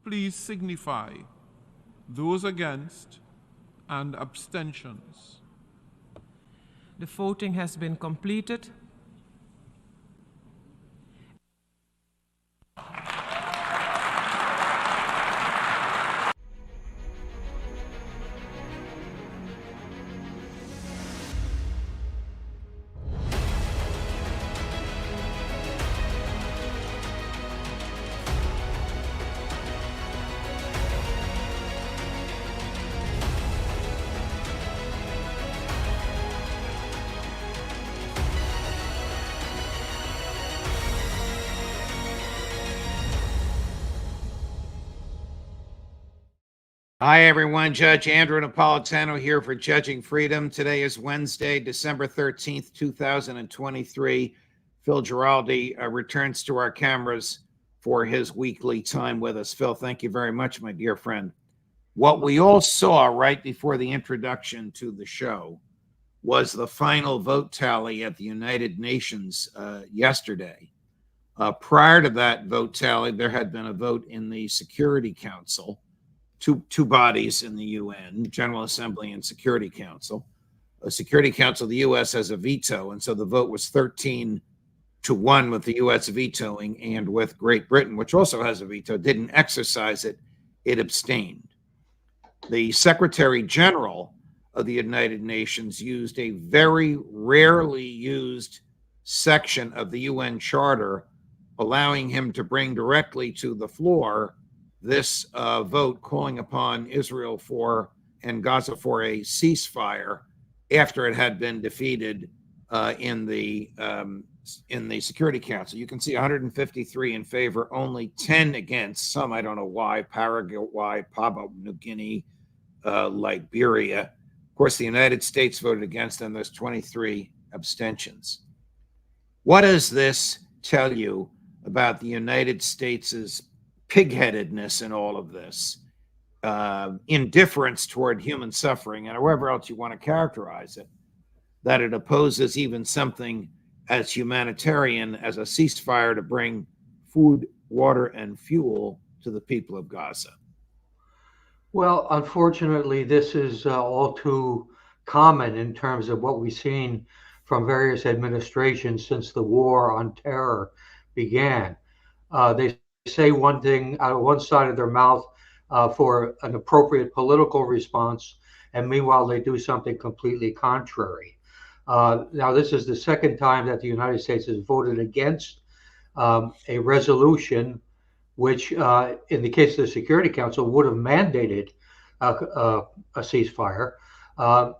please signify. Those against and abstentions. The voting has been completed. Hi, everyone. Judge Andrew Napolitano here for Judging Freedom. Today is Wednesday, December 13th, 2023. Phil Giraldi returns to our cameras for his weekly time with us. Phil, thank you very much, my dear friend. What we all saw right before the introduction to the show was the final vote tally at the United Nations yesterday. Prior to that vote tally, there had been a vote in the Security Council. Two bodies in the UN, General Assembly and Security Council. Security Council, the U.S. has a veto, and so the vote was 13-1 with the U.S. vetoing, and with Great Britain, which also has a veto, didn't exercise it, it abstained. The Secretary General of the United Nations used a very rarely used section of the UN Charter, allowing him to bring directly to the floor this vote calling upon Israel and Gaza for a ceasefire after it had been defeated in the Security Council. You can see 153 in favor, only 10 against. Some, I don't know why, Paraguay, Papua New Guinea, Liberia. Of course, the United States voted against, and there's 23 abstentions. What does this tell you about the United States' pigheadedness in all of this, indifference toward human suffering, and however else you want to characterize it, that it opposes even something as humanitarian as a ceasefire to bring food, water, and fuel to the people of Gaza? Well, unfortunately, this is all too common in terms of what we've seen from various administrations since the war on terror began. They say one thing out of one side of their mouth for an appropriate political response, and meanwhile they do something completely contrary. Now, this is the second time that the United States has voted against a resolution which, in the case of the Security Council, would have mandated a ceasefire.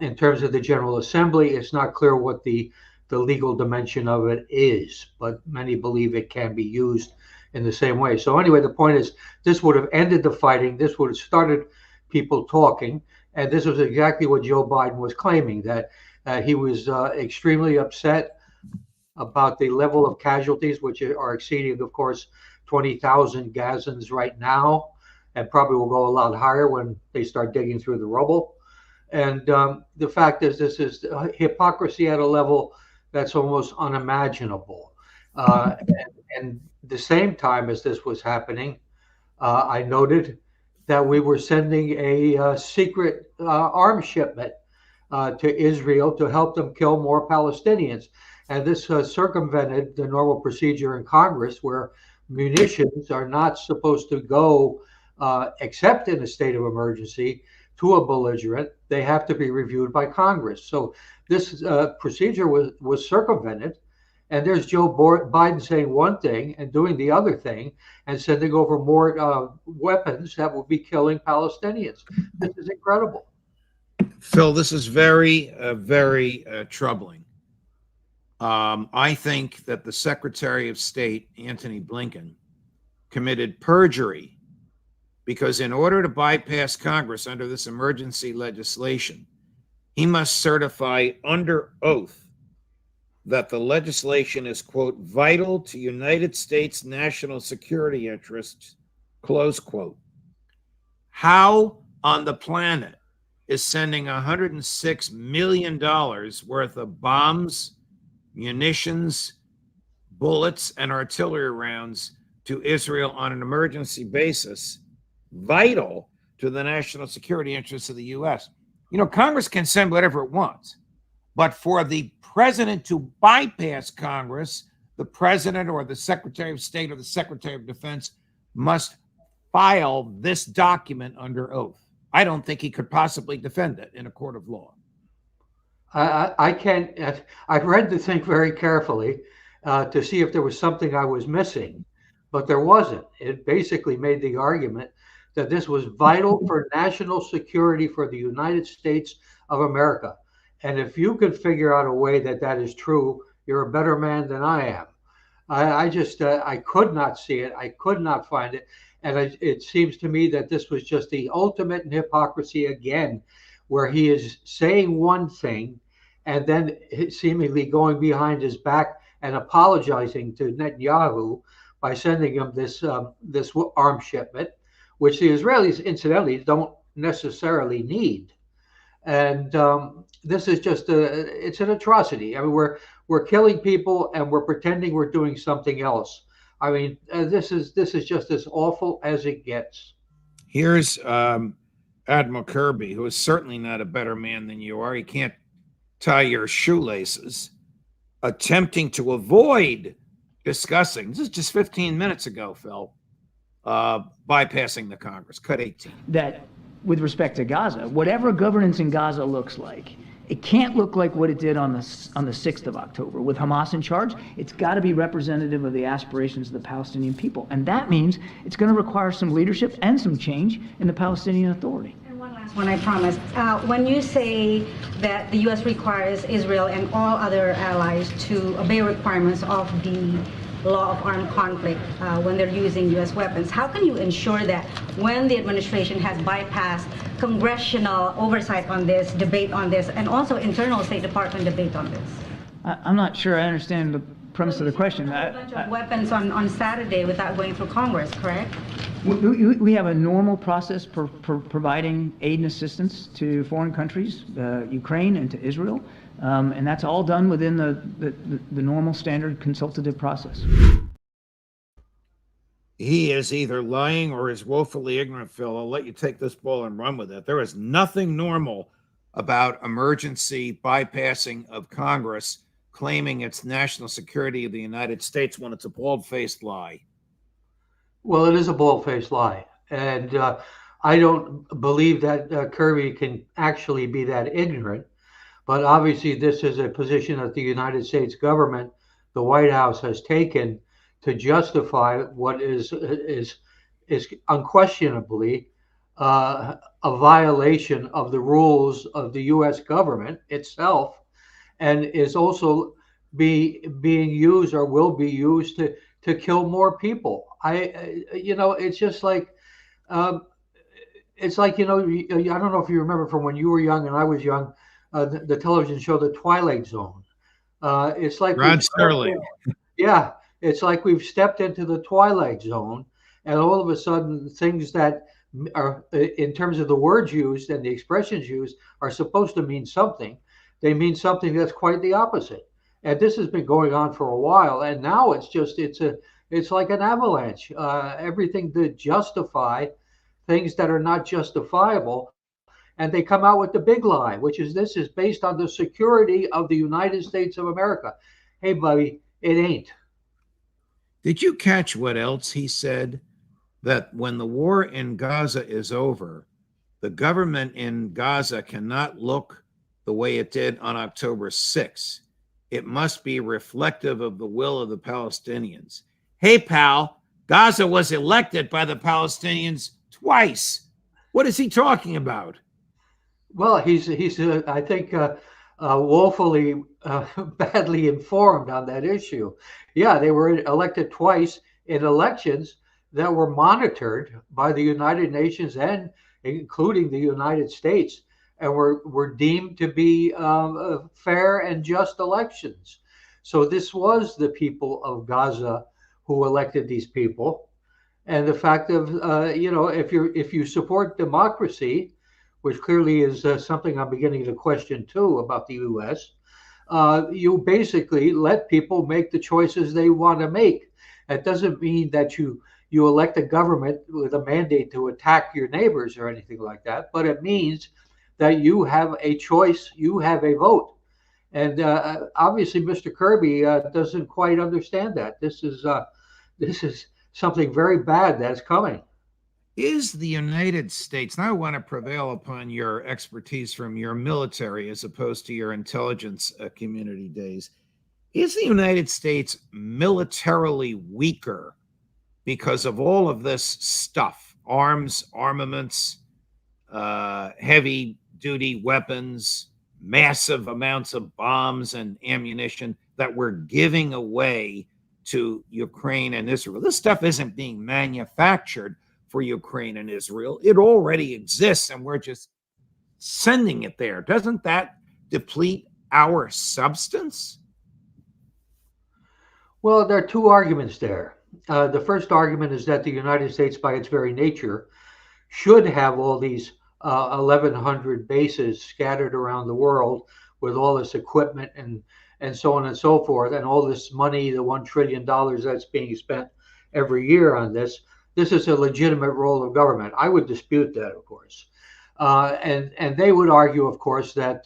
In terms of the General Assembly, it's not clear what the legal dimension of it is, but many believe it can be used in the same way. So anyway, the point is, this would have ended the fighting. This would have started people talking. And this was exactly what Joe Biden was claiming, that he was extremely upset about the level of casualties, which are exceeding, of course, 20,000 Gazans right now, and probably will go a lot higher when they start digging through the rubble. And the fact is, this is hypocrisy at a level that's almost unimaginable. And the same time as this was happening, I noted that we were sending a secret arms shipment to Israel to help them kill more Palestinians. And this circumvented the normal procedure in Congress, where munitions are not supposed to go, except in a state of emergency, to a belligerent. They have to be reviewed by Congress. So this procedure was circumvented. And there's Joe Biden saying one thing and doing the other thing, and sending over more weapons that will be killing Palestinians. This is incredible. Phil, this is very, very troubling. I think that the Secretary of State, Antony Blinken, committed perjury, because in order to bypass Congress under this emergency legislation, he must certify under oath that the legislation is, quote, vital to United States national security interests, close quote. How on the planet is sending $106 million worth of bombs, munitions, bullets, and artillery rounds to Israel on an emergency basis vital to the national security interests of the U.S. You know, Congress can send whatever it wants, but for the president to bypass Congress, the president or the Secretary of State or the Secretary of Defense must file this document under oath. I don't think he could possibly defend it in a court of law. I can't. I've read the thing very carefully to see if there was something I was missing, but there wasn't. It basically made the argument that this was vital for national security for the United States of America. And if you could figure out a way that that is true, you're a better man than I am. I just, I could not see it. I could not find it. And it seems to me that this was just the ultimate in hypocrisy again, where he is saying one thing and then seemingly going behind his back and apologizing to Netanyahu by sending him this arms shipment, which the Israelis, incidentally, don't necessarily need. And this is just it's an atrocity. I mean, we're killing people and we're pretending we're doing something else. I mean, this is just as awful as it gets. Here's Admiral Kirby, who is certainly not a better man than you are. He can't tie your shoelaces, attempting to avoid discussing. This is just 15 minutes ago, Phil, bypassing the Congress. Cut 18. That with respect to Gaza, whatever governance in Gaza looks like, it can't look like what it did on the 6th of October with Hamas in charge. It's got to be representative of the aspirations of the Palestinian people. And that means it's going to require some leadership and some change in the Palestinian Authority. And one last one, I promise. When you say that the U.S. requires Israel and all other allies to obey requirements of the law of armed conflict when they're using U.S. weapons, how can you ensure that when the administration has bypassed congressional oversight on this, debate on this, and also internal State Department debate on this? I'm not sure I understand the premise of the question. A bunch of weapons on Saturday without going through Congress, correct? We have a normal process for providing aid and assistance to foreign countries, Ukraine and to Israel. And that's all done within the normal standard consultative process. He is either lying or is woefully ignorant, Phil. I'll let you take this ball and run with it. There is nothing normal about emergency bypassing of Congress claiming it's national security of the United States when it's a bald-faced lie. Well, it is a bald-faced lie. And I don't believe that Kirby can actually be that ignorant. But obviously, this is a position that the United States government, the White House, has taken to justify what is unquestionably a violation of the rules of the U.S. government itself, and is also being used or will be used to kill more people. It's just like it's like, I don't know if you remember from when you were young and I was young, the television show The Twilight Zone. It's like Rod Sterling. Yeah, it's like we've stepped into the Twilight Zone, and all of a sudden things that are, in terms of the words used and the expressions used, are supposed to mean something. They mean something that's quite the opposite. And this has been going on for a while, and now it's like an avalanche. Everything to justify things that are not justifiable. And they come out with the big lie, which is this is based on the security of the United States of America. Hey, buddy, it ain't. Did you catch what else he said? That when the war in Gaza is over, the government in Gaza cannot look the way it did on October 6th. It must be reflective of the will of the Palestinians. Hey, pal, Gaza was elected by the Palestinians twice. What is he talking about? Well, he's I think, woefully badly informed on that issue. Yeah, they were elected twice in elections that were monitored by the United Nations and including the United States, and were deemed to be fair and just elections. So this was the people of Gaza who elected these people. And the fact of, if you support democracy, which clearly is something I'm beginning to question too about the U.S., you basically let people make the choices they want to make. That doesn't mean that you you elect a government with a mandate to attack your neighbors or anything like that, but it means that you have a choice, you have a vote. And obviously, Mr. Kirby doesn't quite understand that. This is something very bad that's coming. Is the United States, and I want to prevail upon your expertise from your military as opposed to your intelligence community days, is the United States militarily weaker because of all of this stuff, arms, armaments, heavy duty weapons, massive amounts of bombs and ammunition that we're giving away to Ukraine and Israel? This stuff isn't being manufactured for Ukraine and Israel. It already exists, and we're just sending it there. Doesn't that deplete our substance? Well, there are two arguments there. The first argument is that the United States, by its very nature, should have all these 1,100 bases scattered around the world with all this equipment and so on and so forth, and all this money, the $1 trillion that's being spent every year on this. This is a legitimate role of government. I would dispute that, of course. And they would argue, of course, that,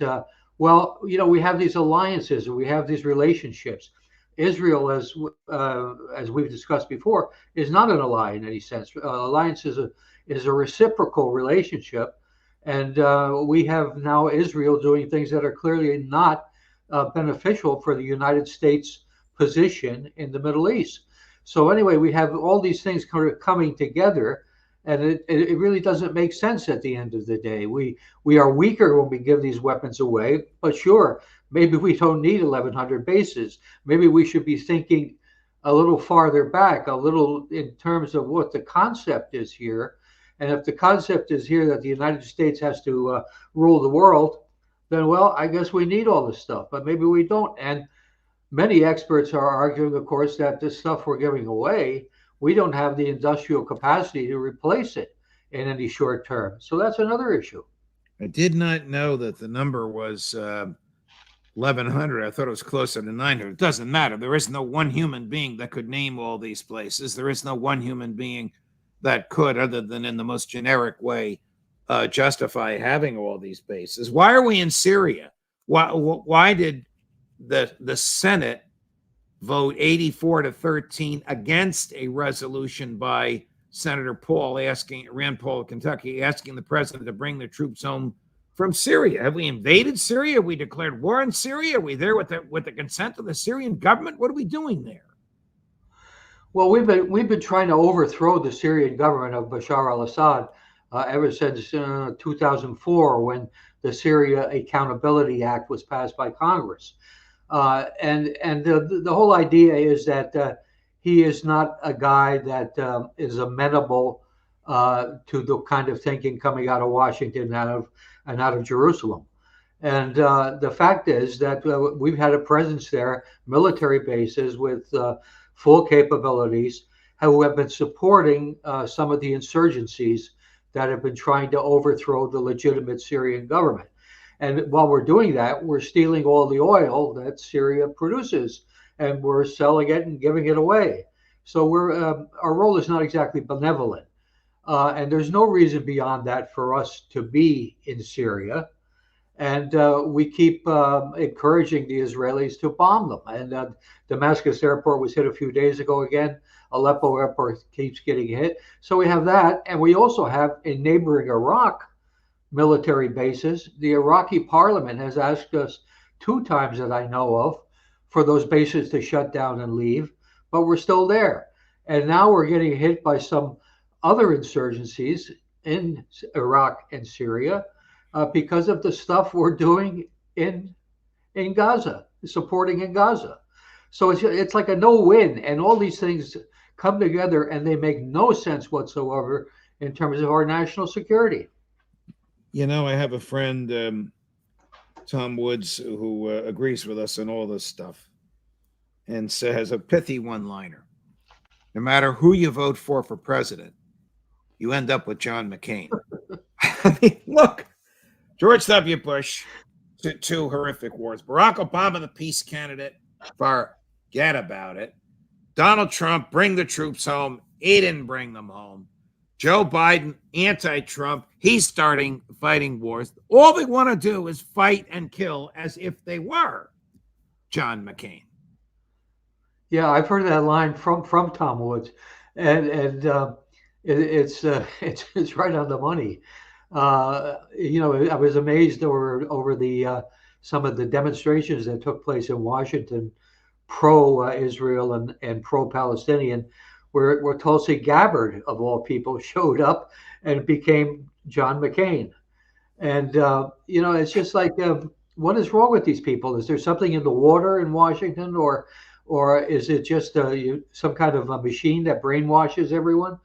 well, you know, we have these alliances and we have these relationships. Israel, as we've discussed before, is not an ally in any sense. Alliance is a reciprocal relationship, and we have now Israel doing things that are clearly not beneficial for the United States position in the Middle East. So anyway, we have all these things kind of coming together, and it really doesn't make sense at the end of the day. We are weaker when we give these weapons away, but sure, maybe we don't need 1,100 bases. Maybe we should be thinking a little farther back, a little in terms of what the concept is here. And if the concept is here that the United States has to rule the world, then, well, I guess we need all this stuff, but maybe we don't. And many experts are arguing, of course, that this stuff we're giving away, we don't have the industrial capacity to replace it in any short term. So that's another issue. I did not know that the number was 1,100. I thought it was closer to 900. It doesn't matter. There is no one human being that could name all these places. There is no one human being that could, other than in the most generic way, justify having all these bases. Why are we in Syria? Why did the Senate vote 84-13 against a resolution by Senator Rand Paul of Kentucky, asking the president to bring the troops home from Syria? Have we invaded Syria? Have we declared war on Syria? Are we there with the consent of the Syrian government? What are we doing there? Well, we've been trying to overthrow the Syrian government of Bashar al-Assad ever since 2004, when the Syria Accountability Act was passed by Congress. And the whole idea is that he is not a guy that is amenable to the kind of thinking coming out of Washington and out of Jerusalem. And the fact is that we've had a presence there, military bases with full capabilities, who have been supporting some of the insurgencies that have been trying to overthrow the legitimate Syrian government. And while we're doing that, we're stealing all the oil that Syria produces, and we're selling it and giving it away. So our role is not exactly benevolent. And there's no reason beyond that for us to be in Syria. And we keep encouraging the Israelis to bomb them. And Damascus airport was hit a few days ago again. Aleppo airport keeps getting hit. So we have that. And we also have in neighboring Iraq military bases. The Iraqi parliament has asked us 2 times that I know of for those bases to shut down and leave, but we're still there. And now we're getting hit by some other insurgencies in Iraq and Syria because of the stuff we're doing in Gaza, supporting in Gaza. So it's like a no-win, and all these things come together and they make no sense whatsoever in terms of our national security. You know, I have a friend, Tom Woods, who agrees with us on all this stuff and says a pithy one-liner. No matter who you vote for president, you end up with John McCain. I mean, look, George W. Bush, two horrific wars. Barack Obama, the peace candidate, forget about it. Donald Trump, bring the troops home. He didn't bring them home. Joe Biden, anti-Trump, he's starting fighting wars. All they want to do is fight and kill as if they were John McCain. Yeah, I've heard that line from Tom Woods, and it's right on the money. I was amazed over the some of the demonstrations that took place in Washington, pro-Israel and pro-Palestinian, where Tulsi Gabbard, of all people, showed up and became John McCain. And it's just like, what is wrong with these people? Is there something in the water in Washington, or is it just some kind of a machine that brainwashes everyone?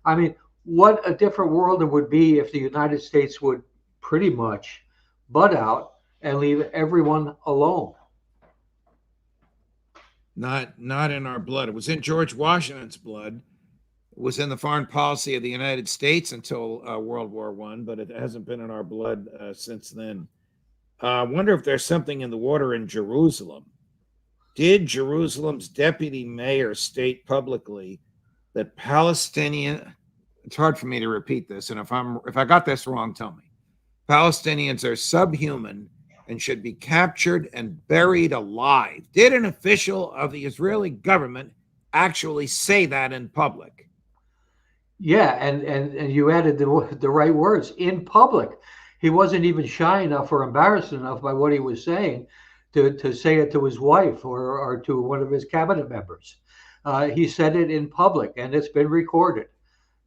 I mean, what a different world it would be if the United States would pretty much butt out and leave everyone alone. Not in our blood. It was in George Washington's blood. It was in the foreign policy of the United States until World War I, but it hasn't been in our blood since then. I wonder if there's something in the water in Jerusalem. Did Jerusalem's deputy mayor state publicly that Palestinian, it's hard for me to repeat this, and if I got this wrong, tell me. Palestinians are subhuman and should be captured and buried alive. Did an official of the Israeli government actually say that in public? Yeah, and you added the right words, in public. He wasn't even shy enough or embarrassed enough by what he was saying to say it to his wife or to one of his cabinet members. He said it in public, and it's been recorded.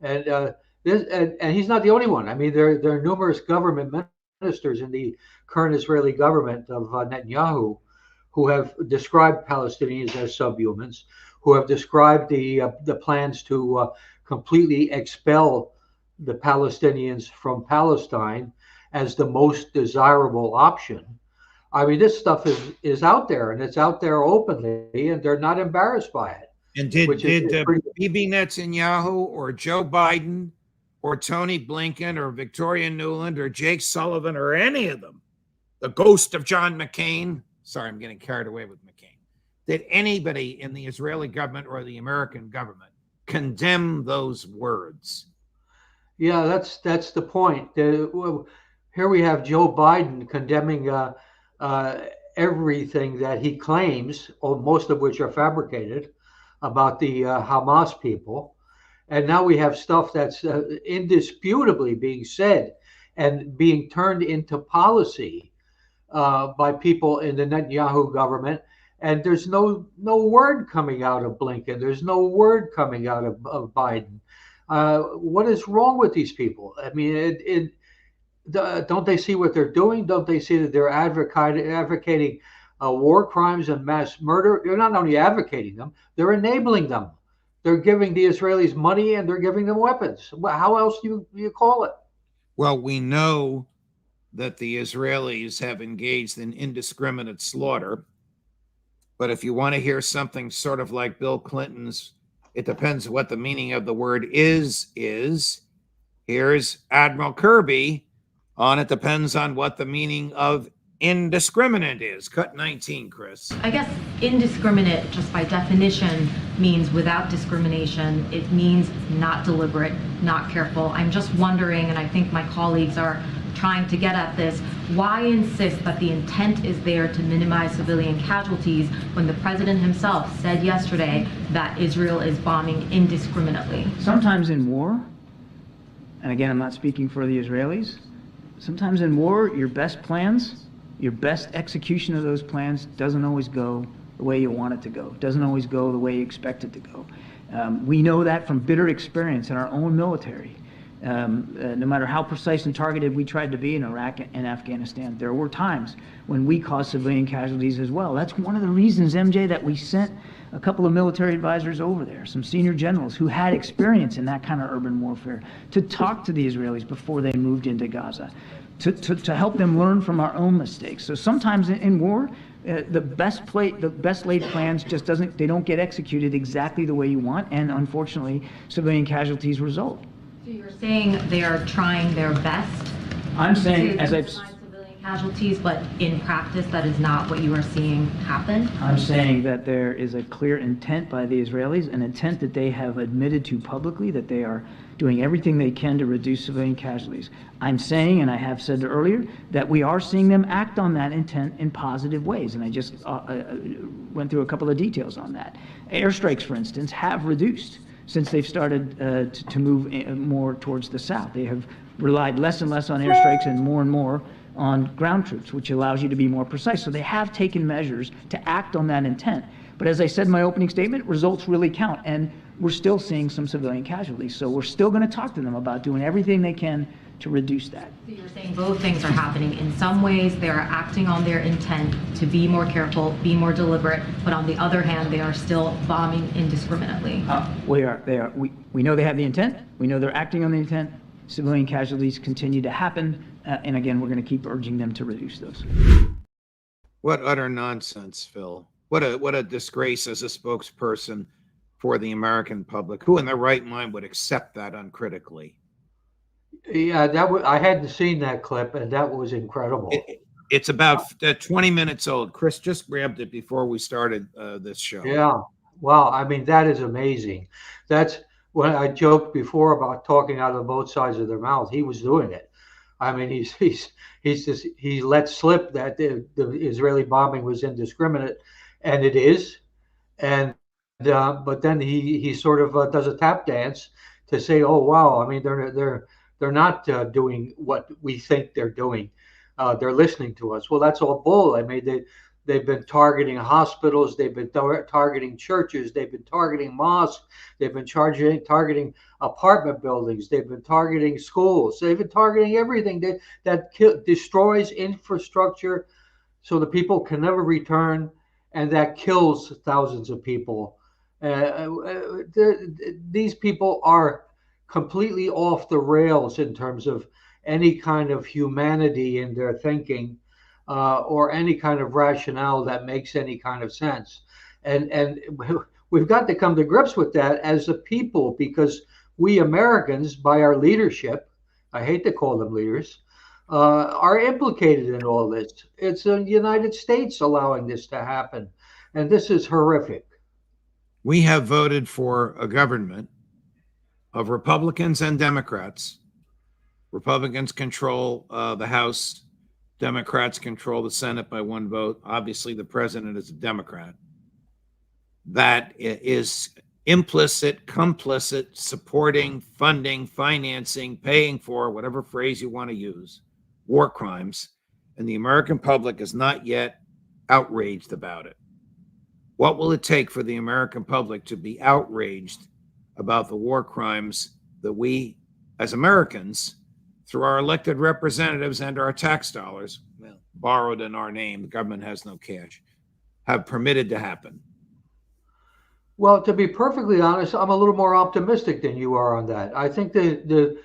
And he's not the only one. I mean, there are numerous government ministers in the current Israeli government of Netanyahu who have described Palestinians as subhumans, who have described the plans to completely expel the Palestinians from Palestine as the most desirable option. I mean, this stuff is out there, and it's out there openly, and they're not embarrassed by it. And did Bibi Netanyahu or Joe Biden or Tony Blinken or Victoria Nuland or Jake Sullivan or any of them, the ghost of John McCain, sorry, I'm getting carried away with McCain, did anybody in the Israeli government or the American government condemn those words? Yeah, that's the point. Here we have Joe Biden condemning everything that he claims, or most of which are fabricated, about the Hamas people. And now we have stuff that's indisputably being said and being turned into policy by people in the Netanyahu government. And there's no word coming out of Blinken. There's no word coming out of Biden. What is wrong with these people? I mean, don't they see what they're doing? Don't they see that they're advocating war crimes and mass murder? They're not only advocating them, they're enabling them. They're giving the Israelis money and they're giving them weapons. How else do you call it? Well, we know that the Israelis have engaged in indiscriminate slaughter. But if you want to hear something sort of like Bill Clinton's, it depends what the meaning of the word is, here's Admiral Kirby on it depends on what the meaning of indiscriminate is. Cut 19, Chris. I guess indiscriminate, just by definition, means without discrimination. It means not deliberate, not careful. I'm just wondering, and I think my colleagues are trying to get at this, why insist that the intent is there to minimize civilian casualties when the president himself said yesterday that Israel is bombing indiscriminately? Sometimes in war, and again, I'm not speaking for the Israelis, sometimes in war, your best plans, your best execution of those plans doesn't always go the way you want it to go, doesn't always go the way you expect it to go. We know that from bitter experience in our own military. No matter how precise and targeted we tried to be in Iraq and Afghanistan, there were times when we caused civilian casualties as well. That's one of the reasons, MJ, that we sent a couple of military advisors over there, some senior generals who had experience in that kind of urban warfare, to talk to the Israelis before they moved into Gaza, to help them learn from our own mistakes. So sometimes in war, the best laid plans just they don't get executed exactly the way you want, and unfortunately, civilian casualties result. So you're saying they are trying their best? I'm saying, as I've casualties, but in practice, that is not what you are seeing happen? I'm saying that there is a clear intent by the Israelis, an intent that they have admitted to publicly, that they are doing everything they can to reduce civilian casualties. I'm saying, and I have said earlier, that we are seeing them act on that intent in positive ways, and I just went through a couple of details on that. Airstrikes, for instance, have reduced since they've started to move more towards the south. They have relied less and less on airstrikes and more on ground troops, which allows you to be more precise. So they have taken measures to act on that intent. But as I said in my opening statement, results really count, and we're still seeing some civilian casualties. So we're still going to talk to them about doing everything they can to reduce that. So you're saying both things are happening. In some ways, they are acting on their intent to be more careful, be more deliberate, but on the other hand, they are still bombing indiscriminately. We know they have the intent. We know they're acting on the intent. Civilian casualties continue to happen. And again, we're going to keep urging them to reduce those. What utter nonsense, Phil. What a disgrace as a spokesperson for the American public. Who in their right mind would accept that uncritically? Yeah, I hadn't seen that clip, and that was incredible. It's about 20 minutes old. Chris just grabbed it before we started this show. Yeah. Wow. I mean, that is amazing. That's when I joked before about talking out of both sides of their mouth. He was doing it. I mean, he let slip that the Israeli bombing was indiscriminate, and it is. And but then he sort of does a tap dance to say, "Oh wow! I mean, they're not doing what we think they're doing. They're listening to us." Well, that's all bull. I mean, they've been targeting hospitals, they've been targeting churches, they've been targeting mosques, they've been targeting apartment buildings, they've been targeting schools, they've been targeting everything that destroys infrastructure, so the people can never return, and that kills thousands of people. These people are completely off the rails in terms of any kind of humanity in their thinking, or any kind of rationale that makes any kind of sense. And we've got to come to grips with that as a people, because we Americans, by our leadership, I hate to call them leaders, are implicated in all this. It's the United States allowing this to happen, and this is horrific. We have voted for a government of Republicans and Democrats. Republicans control the House. Democrats control the Senate by one vote. Obviously, the president is a Democrat. That is implicit, complicit, supporting, funding, financing, paying for, whatever phrase you want to use, war crimes. And the American public is not yet outraged about it. What will it take for the American public to be outraged about the war crimes that we, as Americans, through our elected representatives and our tax dollars, well, borrowed in our name, the government has no cash, have permitted to happen? Well, to be perfectly honest, I'm a little more optimistic than you are on that. I think the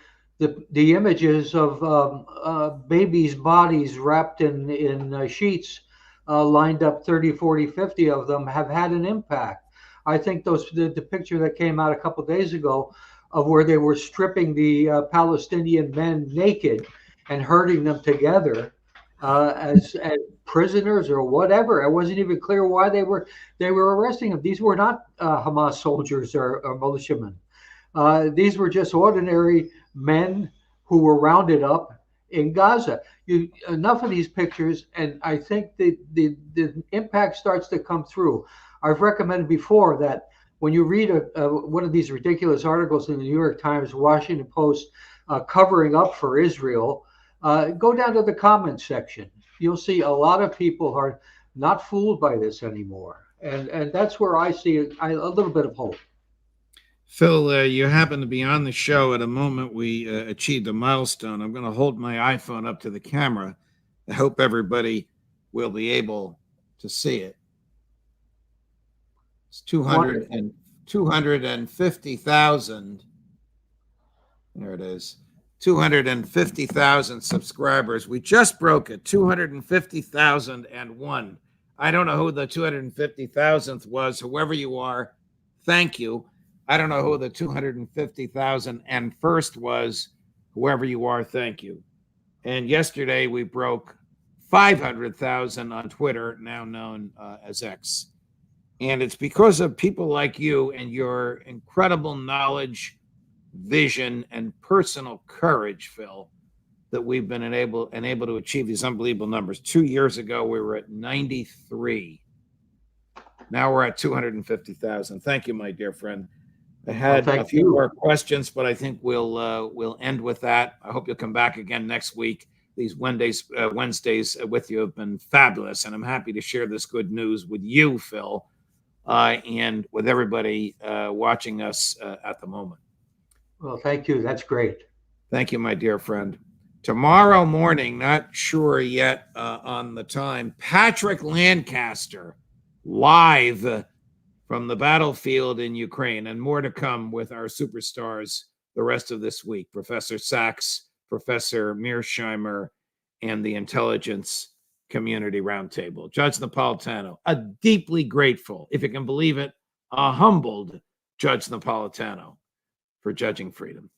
images of babies' bodies wrapped in sheets, lined up 30, 40, 50 of them, have had an impact. I think the picture that came out a couple of days ago of where they were stripping the Palestinian men naked and herding them together as prisoners or whatever. It wasn't even clear why they were arresting them. These were not Hamas soldiers or militiamen. These were just ordinary men who were rounded up in Gaza. Enough of these pictures, and I think the impact starts to come through. I've recommended before that when you read one of these ridiculous articles in the New York Times, Washington Post, covering up for Israel, go down to the comments section. You'll see a lot of people are not fooled by this anymore. And that's where I see a little bit of hope. Phil, you happen to be on the show at a moment we achieved a milestone. I'm going to hold my iPhone up to the camera. I hope everybody will be able to see it. It's 250,000. There it is. 250,000 subscribers. We just broke it. 250,001. I don't know who the 250,000th was. Whoever you are, thank you. I don't know who the 250,001st was. Whoever you are, thank you. And yesterday we broke 500,000 on Twitter, now known as X. And it's because of people like you and your incredible knowledge, vision, and personal courage, Phil, that we've been able to achieve these unbelievable numbers. 2 years ago, we were at 93. Now we're at 250,000. Thank you, my dear friend. I had a few more questions, but I think we'll end with that. I hope you'll come back again next week. These Wednesdays with you have been fabulous, and I'm happy to share this good news with you, Phil, and with everybody watching us at the moment. Well, thank you. That's great. Thank you, my dear friend. Tomorrow morning, not sure yet on the time, Patrick Lancaster live from the battlefield in Ukraine, and more to come with our superstars the rest of this week. Professor Sachs, Professor Mearsheimer, and the Intelligence Community Roundtable. Judge Napolitano, a deeply grateful, if you can believe it, a humbled Judge Napolitano for judging freedom.